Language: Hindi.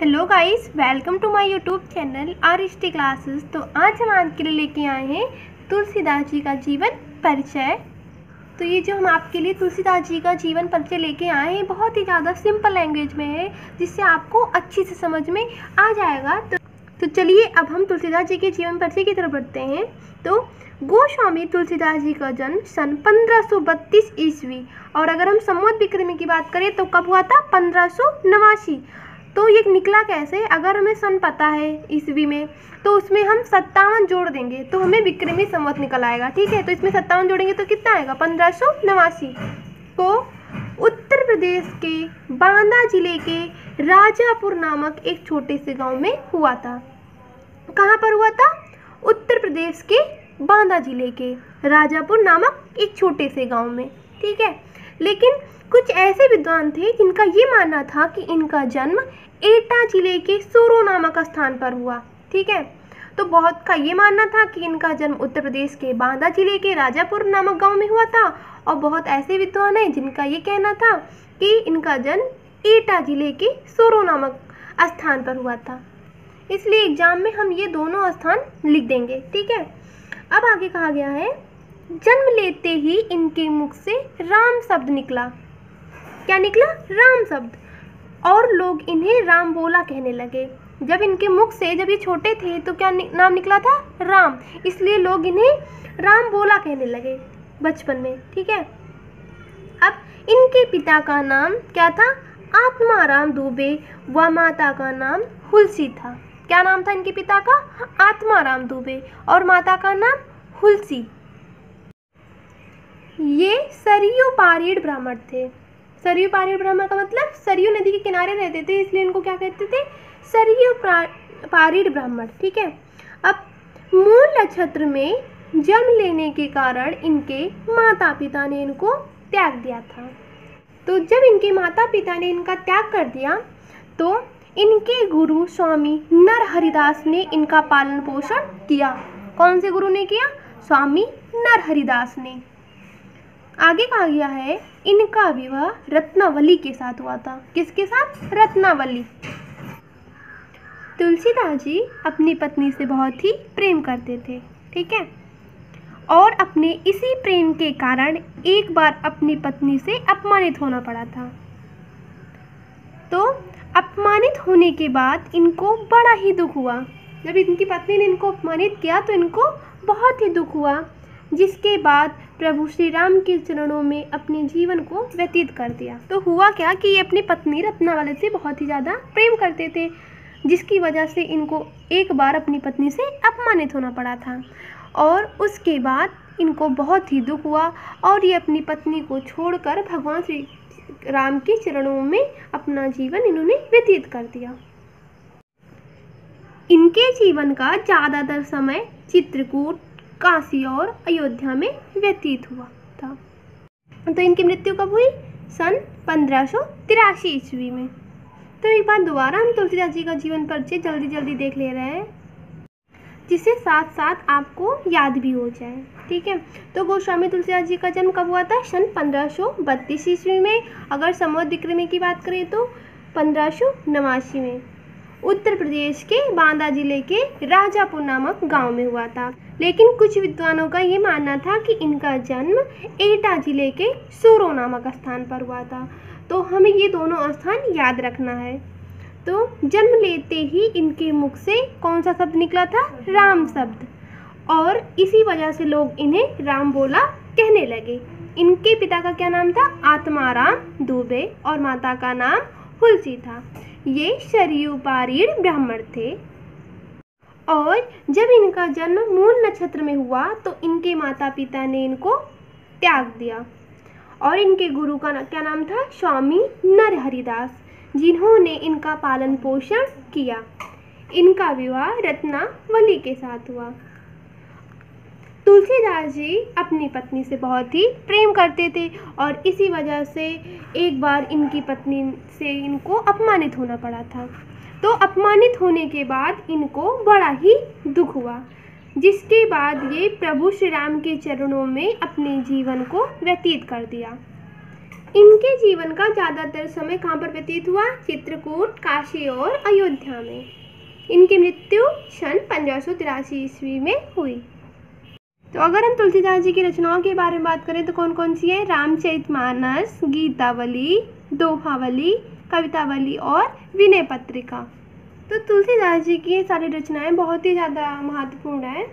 Hello guys, welcome to my YouTube channel RST classes. तो आज हम आपके लिए लेके आए हैं तुलसीदास जी का जीवन परिचय। तो ये जो हम आपके लिए तुलसीदास जी का जीवन परिचय लेके आए हैं बहुत ही ज़्यादा सिंपल लैंग्वेज में है, जिससे आपको अच्छी से समझ में आ जाएगा। तो चलिए अब हम तुलसीदास जी के जीवन परिचय की तरफ बढ़ते हैं। तो गोस्वामी तुलसीदास जी का जन्म सन 1532 ईस्वी, और अगर हम संवत विक्रमी की बात करें तो कब हुआ था? 1589। तो ये निकला कैसे? अगर हमें सन पता है ईस्वी में तो उसमें हम 57 जोड़ देंगे तो हमें विक्रमी संवत निकल आएगा। ठीक है, तो इसमें 57 जोड़ेंगे तो कितना आएगा? 1589 को उत्तर प्रदेश के बांदा जिले के राजापुर नामक एक छोटे से गांव में हुआ था। कहाँ पर हुआ था? उत्तर प्रदेश के बांदा जिले के राजापुर नामक एक छोटे से गांव में। ठीक है, लेकिन कुछ ऐसे विद्वान थे जिनका ये मानना था कि इनका जन्म एटा जिले के सोरो नामक स्थान पर हुआ। ठीक है, तो बहुत का ये मानना था कि इनका जन्म उत्तर प्रदेश के बांदा जिले के राजापुर नामक गांव में हुआ था, और बहुत ऐसे विद्वान हैं जिनका ये कहना था कि इनका जन्म एटा जिले के सोरो नामक स्थान पर हुआ था। इसलिए एग्जाम में हम ये दोनों स्थान लिख देंगे। ठीक है, अब आगे कहा गया है, जन्म लेते ही इनके मुख से राम शब्द निकला। क्या निकला? राम शब्द। और लोग इन्हें राम बोला कहने लगे। जब इनके मुख से, जब ये छोटे थे तो क्या नाम निकला था? राम। इसलिए लोग इन्हें राम बोला कहने लगे बचपन में। ठीक है, अब इनके पिता का नाम क्या था? आत्माराम दुबे, व माता का नाम हुलसी था। क्या नाम था इनके पिता का? आत्माराम दुबे, और माता का नाम हुलसी। ये सरयू पारीड़ ब्राह्मण थे। सरयू पारीड़ ब्राह्मण का मतलब सरयू नदी के किनारे रहते थे, इसलिए इनको क्या कहते थे? सरयू पारीड़ ब्राह्मण। ठीक है, अब मूल नक्षत्र में जन्म लेने के कारण इनके माता पिता ने इनको त्याग दिया था। तो जब इनके माता पिता ने इनका त्याग कर दिया तो इनके गुरु स्वामी नरहरिदास ने इनका पालन पोषण किया। कौन से गुरु ने किया? स्वामी नरहरिदास ने। आगे कहा गया है, इनका विवाह रत्नावली के साथ हुआ था। किसके साथ? रत्नावली। तुलसीदास जी अपनी पत्नी से बहुत ही प्रेम करते थे। ठीक है, और अपने इसी प्रेम के कारण एक बार अपनी पत्नी से अपमानित होना पड़ा था। तो अपमानित होने के बाद इनको बड़ा ही दुख हुआ। जब इनकी पत्नी ने इनको अपमानित किया तो इनको बहुत ही दुख हुआ, जिसके बाद प्रभु श्री राम के चरणों में अपने जीवन को व्यतीत कर दिया। तो हुआ क्या कि ये अपनी पत्नी रत्नावली से बहुत ही ज़्यादा प्रेम करते थे, जिसकी वजह से इनको एक बार अपनी पत्नी से अपमानित होना पड़ा था, और उसके बाद इनको बहुत ही दुख हुआ और ये अपनी पत्नी को छोड़कर भगवान श्री राम के चरणों में अपना जीवन इन्होंने व्यतीत कर दिया। इनके जीवन का ज़्यादातर समय चित्रकूट, काशी और अयोध्या में व्यतीत हुआ था। तो इनकी मृत्यु कब हुई? सन 1583 ईस्वी में। तो एक बार दोबारा हम तुलसीदास जी का जीवन परिचय जल्दी जल्दी देख ले रहे हैं, जिससे साथ साथ आपको याद भी हो जाए। ठीक है, तो गोस्वामी तुलसीदास जी का जन्म कब हुआ था? सन 1532 ईस्वी में। अगर संवत विक्रमी की बात करें तो 1589 में उत्तर प्रदेश के बांदा जिले के राजापुर नामक गांव में हुआ था। लेकिन कुछ विद्वानों का ये मानना था कि इनका जन्म एटा जिले के सोरो नामक स्थान पर हुआ था। तो हमें ये दोनों स्थान याद रखना है। तो जन्म लेते ही इनके मुख से कौन सा शब्द निकला था? राम शब्द, और इसी वजह से लोग इन्हें राम बोला कहने लगे। इनके पिता का क्या नाम था? आत्माराम दुबे, और माता का नाम हुलसी था। ये सरयू पारीड़ ब्राह्मण थे, और जब इनका जन्म मूल नक्षत्र में हुआ तो इनके माता पिता ने इनको त्याग दिया, और इनके गुरु का क्या नाम था? स्वामी नरहरिदास, जिन्होंने इनका पालन पोषण किया। इनका विवाह रत्नावली के साथ हुआ। तुलसीदास जी अपनी पत्नी से बहुत ही प्रेम करते थे, और इसी वजह से एक बार इनकी पत्नी से इनको अपमानित होना पड़ा था। तो अपमानित होने के बाद इनको बड़ा ही दुख हुआ, जिसके बाद ये प्रभु श्री राम के चरणों में अपने जीवन को व्यतीत कर दिया। इनके जीवन का ज़्यादातर समय कहाँ पर व्यतीत हुआ? चित्रकूट, काशी और अयोध्या में। इनकी मृत्यु सन 1583 ईस्वी में हुई। तो अगर हम तुलसीदास जी की रचनाओं के बारे में बात करें तो कौन कौन सी है? रामचरितमानस, गीतावली, दोहावली, कवितावली और विनय पत्रिका। तो तुलसीदास जी की ये सारी रचनाएं बहुत ही ज़्यादा महत्वपूर्ण है।